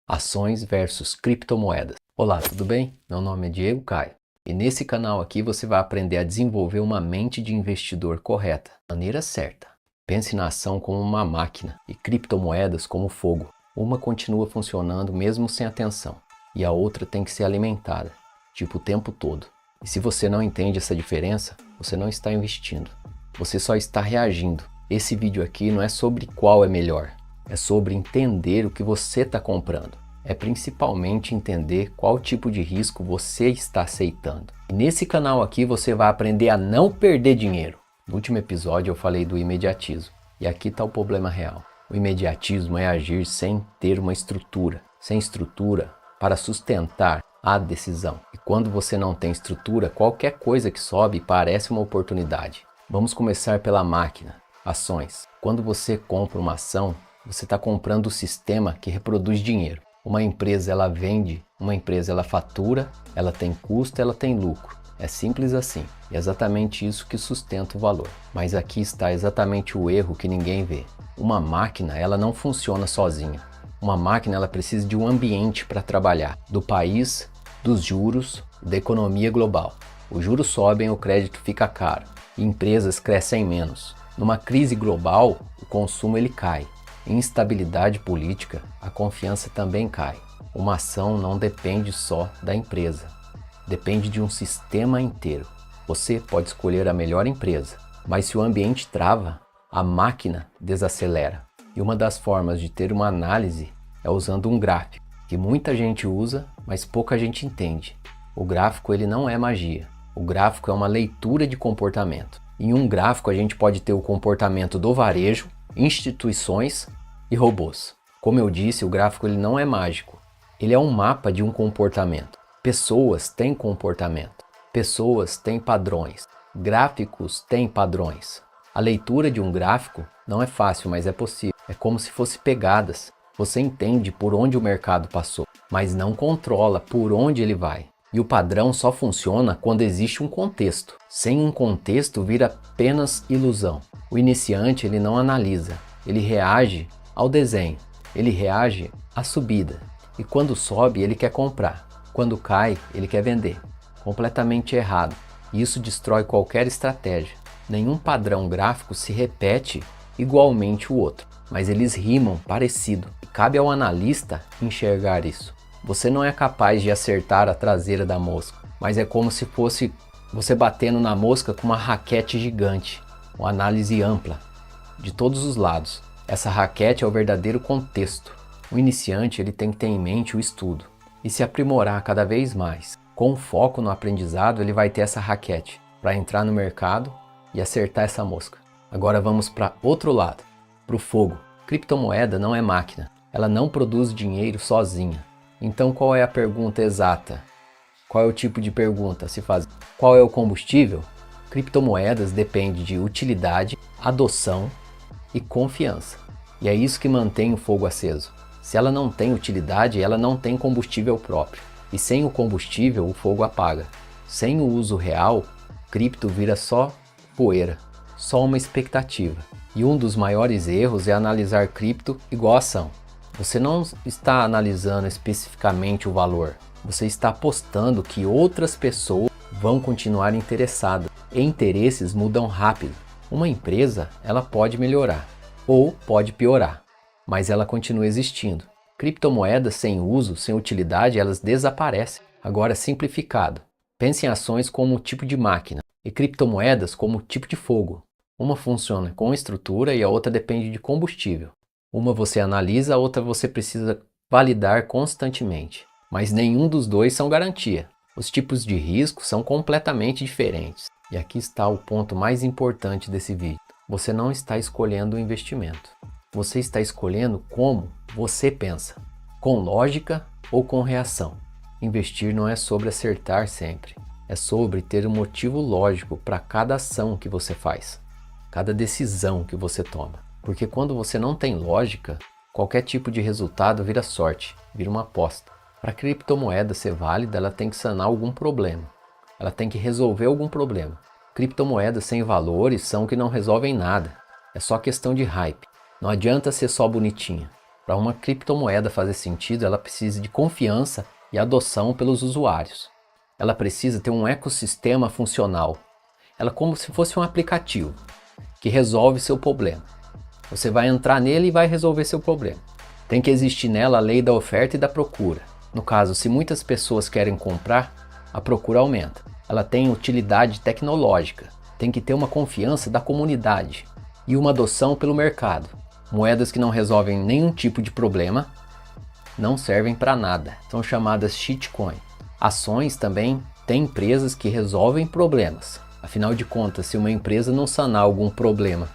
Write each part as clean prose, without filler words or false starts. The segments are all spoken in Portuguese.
Ações versus criptomoedas. Olá, tudo bem? Meu nome é Diego Caio e nesse canal aqui você vai aprender a desenvolver uma mente de investidor correta, de maneira certa. Pense na ação como uma máquina e criptomoedas como fogo. Uma continua funcionando mesmo sem atenção e a outra tem que ser alimentada, tipo o tempo todo. E se você não entende essa diferença, você não está investindo. Você só está reagindo. Esse vídeo aqui não é sobre qual é melhor. É sobre entender o que você está comprando. É principalmente entender qual tipo de risco você está aceitando. E nesse canal aqui você vai aprender a não perder dinheiro. No último episódio eu falei do imediatismo. E aqui está o problema real. O imediatismo é agir sem ter uma estrutura. Sem estrutura para sustentar a decisão. E quando você não tem estrutura, qualquer coisa que sobe parece uma oportunidade. Vamos começar pela máquina. Ações. Quando você compra uma ação, você está comprando o sistema que reproduz dinheiro. Uma empresa ela vende, uma empresa ela fatura, ela tem custo, ela tem lucro. É simples assim. E é exatamente isso que sustenta o valor. Mas aqui está exatamente o erro que ninguém vê. Uma máquina ela não funciona sozinha. Uma máquina ela precisa de um ambiente para trabalhar. Do país, dos juros, da economia global. Os juros sobem, o crédito fica caro. E empresas crescem menos. Numa crise global, o consumo ele cai. Em instabilidade política, a confiança também cai. Uma ação não depende só da empresa, depende de um sistema inteiro. Você pode escolher a melhor empresa, mas se o ambiente trava, a máquina desacelera. E uma das formas de ter uma análise é usando um gráfico, que muita gente usa, mas pouca gente entende. O gráfico ele não é magia. O gráfico é uma leitura de comportamento. Em um gráfico a gente pode ter o comportamento do varejo, instituições e robôs. Como eu disse, o gráfico ele não é mágico. Ele é um mapa de um comportamento. Pessoas têm comportamento. Pessoas têm padrões. Gráficos têm padrões. A leitura de um gráfico não é fácil, mas é possível. É como se fosse pegadas. Você entende por onde o mercado passou, mas não controla por onde ele vai. E o padrão só funciona quando existe um contexto. Sem um contexto vira apenas ilusão. O iniciante ele não analisa, ele reage ao desenho, ele reage à subida. E quando sobe ele quer comprar, quando cai ele quer vender. Completamente errado. E isso destrói qualquer estratégia. Nenhum padrão gráfico se repete igualmente o outro, mas eles rimam parecido. E cabe ao analista enxergar isso. Você não é capaz de acertar a traseira da mosca, mas é como se fosse você batendo na mosca com uma raquete gigante, uma análise ampla, de todos os lados. Essa raquete é o verdadeiro contexto. O iniciante ele tem que ter em mente o estudo e se aprimorar cada vez mais. Com foco no aprendizado, ele vai ter essa raquete para entrar no mercado e acertar essa mosca. Agora vamos para outro lado, para o fogo. Criptomoeda não é máquina, ela não produz dinheiro sozinha. Então qual é a pergunta exata? Qual é o tipo de pergunta a se fazer? Qual é o combustível? Criptomoedas depende de utilidade, adoção e confiança. E é isso que mantém o fogo aceso. Se ela não tem utilidade, ela não tem combustível próprio. E sem o combustível, o fogo apaga. Sem o uso real, cripto vira só poeira, só uma expectativa. E um dos maiores erros é analisar cripto igual ação. Você não está analisando especificamente o valor, você está apostando que outras pessoas vão continuar interessadas. E interesses mudam rápido. Uma empresa, ela pode melhorar ou pode piorar, mas ela continua existindo. Criptomoedas sem uso, sem utilidade, elas desaparecem. Agora simplificado, pense em ações como tipo de máquina e criptomoedas como tipo de fogo. Uma funciona com estrutura e a outra depende de combustível. Uma você analisa, a outra você precisa validar constantemente. Mas nenhum dos dois são garantia. Os tipos de risco são completamente diferentes. E aqui está o ponto mais importante desse vídeo. Você não está escolhendo o investimento. Você está escolhendo como você pensa. Com lógica ou com reação. Investir não é sobre acertar sempre. É sobre ter um motivo lógico para cada ação que você faz. Cada decisão que você toma. Porque quando você não tem lógica, qualquer tipo de resultado vira sorte, vira uma aposta. Para a criptomoeda ser válida, ela tem que sanar algum problema. Ela tem que resolver algum problema. Criptomoedas sem valores são que não resolvem nada. É só questão de hype. Não adianta ser só bonitinha. Para uma criptomoeda fazer sentido, ela precisa de confiança e adoção pelos usuários. Ela precisa ter um ecossistema funcional. Ela é como se fosse um aplicativo que resolve seu problema. Você vai entrar nele e vai resolver seu problema. Tem que existir nela a lei da oferta e da procura. No caso, se muitas pessoas querem comprar, a procura aumenta. Ela tem utilidade tecnológica, tem que ter uma confiança da comunidade e uma adoção pelo mercado. Moedas que não resolvem nenhum tipo de problema não servem para nada, são chamadas shitcoin. Ações também têm empresas que resolvem problemas. Afinal de contas, se uma empresa não sanar algum problema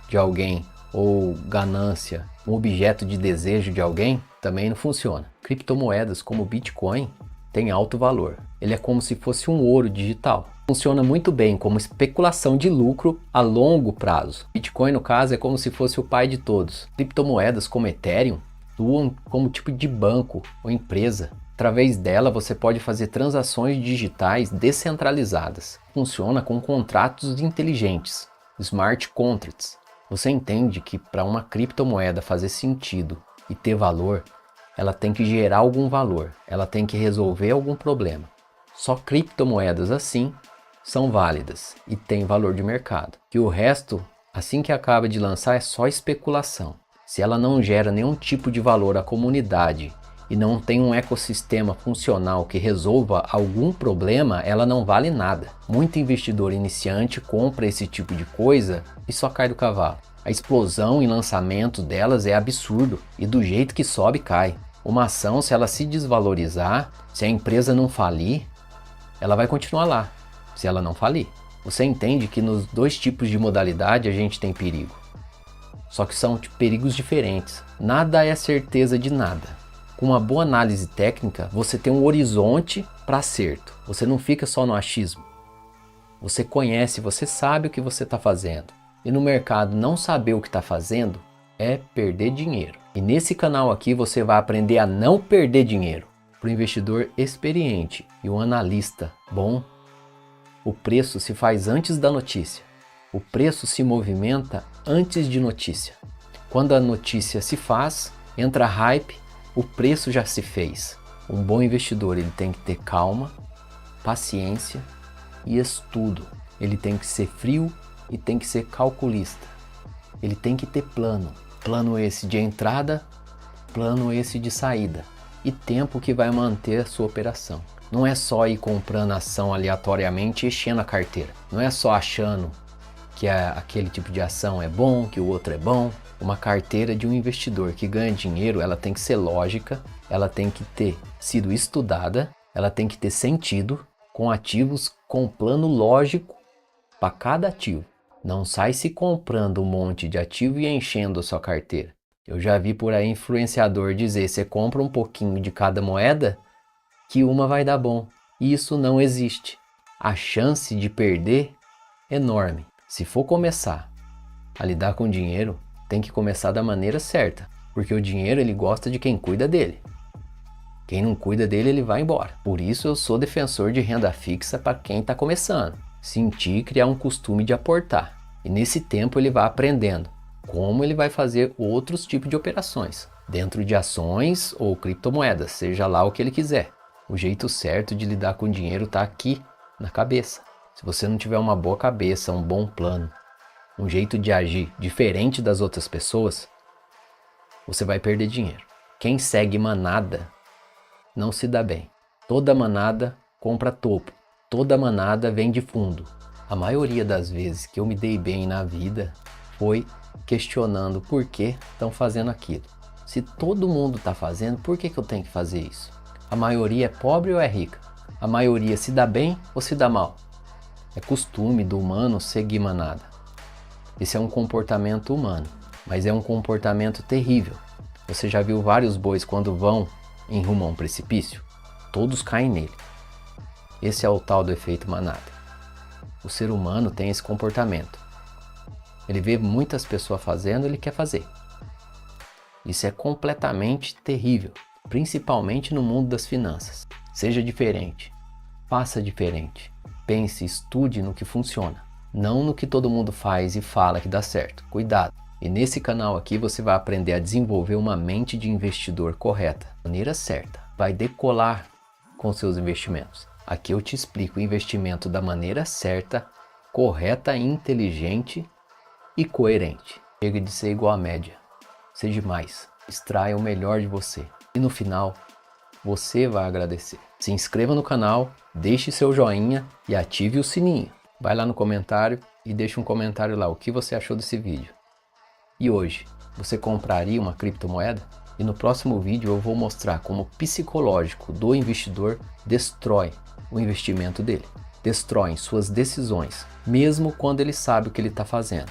de alguém ou ganância, um objeto de desejo de alguém, também não funciona. Criptomoedas como o Bitcoin têm alto valor. Ele é como se fosse um ouro digital. Funciona muito bem como especulação de lucro a longo prazo. Bitcoin, no caso, é como se fosse o pai de todos. Criptomoedas como Ethereum atuam como tipo de banco ou empresa. Através dela você pode fazer transações digitais descentralizadas. Funciona com contratos inteligentes, smart contracts. Você entende que para uma criptomoeda fazer sentido e ter valor, ela tem que gerar algum valor, ela tem que resolver algum problema. Só criptomoedas assim são válidas e têm valor de mercado. Que o resto, assim que acaba de lançar, é só especulação. Se ela não gera nenhum tipo de valor à comunidade e não tem um ecossistema funcional que resolva algum problema, ela não vale nada. Muito investidor iniciante compra esse tipo de coisa e só cai do cavalo. A explosão e lançamento delas é absurdo e do jeito que sobe, cai. Uma ação, se ela se desvalorizar, se a empresa não falir, ela vai continuar lá, se ela não falir. Você entende que nos dois tipos de modalidade a gente tem perigo. Só que são perigos diferentes. Nada é certeza de nada. Com uma boa análise técnica, você tem um horizonte para acerto. Você não fica só no achismo. Você conhece, você sabe o que você está fazendo. E no mercado, não saber o que está fazendo é perder dinheiro. E nesse canal aqui você vai aprender a não perder dinheiro. Para o investidor experiente e um analista bom, o preço se faz antes da notícia. O preço se movimenta antes de notícia. Quando a notícia se faz, entra hype, o preço já se fez. Um bom investidor ele tem que ter calma, paciência e estudo. Ele tem que ser frio e tem que ser calculista. Ele tem que ter plano. Plano esse de entrada, plano esse de saída. E tempo que vai manter a sua operação. Não é só ir comprando ação aleatoriamente e enchendo a carteira. Não é só achando que aquele tipo de ação é bom, que o outro é bom. Uma carteira de um investidor que ganha dinheiro, ela tem que ser lógica, ela tem que ter sido estudada, ela tem que ter sentido, com ativos com plano lógico para cada ativo. Não sai se comprando um monte de ativo e enchendo a sua carteira. Eu já vi por aí influenciador dizer, você compra um pouquinho de cada moeda, que uma vai dar bom. Isso não existe. A chance de perder é enorme. Se for começar a lidar com dinheiro, tem que começar da maneira certa, porque o dinheiro ele gosta de quem cuida dele. Quem não cuida dele, ele vai embora. Por isso eu sou defensor de renda fixa para quem está começando. Sentir e criar um costume de aportar. E nesse tempo ele vai aprendendo como ele vai fazer outros tipos de operações, dentro de ações ou criptomoedas, seja lá o que ele quiser. O jeito certo de lidar com dinheiro está aqui, na cabeça. Se você não tiver uma boa cabeça, um bom plano, um jeito de agir diferente das outras pessoas, você vai perder dinheiro. Quem segue manada não se dá bem. Toda manada compra topo. Toda manada vem de fundo. A maioria das vezes que eu me dei bem na vida foi questionando por que estão fazendo aquilo. Se todo mundo está fazendo, por que eu tenho que fazer isso? A maioria é pobre ou é rica? A maioria se dá bem ou se dá mal? É costume do humano seguir manada. Esse é um comportamento humano, mas é um comportamento terrível. Você já viu vários bois quando vão em rumo a um precipício? Todos caem nele. Esse é o tal do efeito manada. O ser humano tem esse comportamento. Ele vê muitas pessoas fazendo, ele quer fazer. Isso é completamente terrível, principalmente no mundo das finanças. Seja diferente, faça diferente, pense, estude no que funciona, não no que todo mundo faz e fala que dá certo. Cuidado, E nesse canal aqui você vai aprender a desenvolver uma mente de investidor correta, maneira certa. Vai decolar com seus investimentos. Aqui eu te explico o investimento da maneira certa, correta, inteligente e coerente. Chega de ser igual à média. Seja mais. Extraia o melhor de você. E no final, você vai agradecer. Se inscreva no canal, deixe seu joinha e ative o sininho. Vai lá no comentário e deixe um comentário lá o que você achou desse vídeo. E hoje, você compraria uma criptomoeda? E no próximo vídeo eu vou mostrar como o psicológico do investidor destrói o investimento dele. Destrói suas decisões, mesmo quando ele sabe o que ele está fazendo.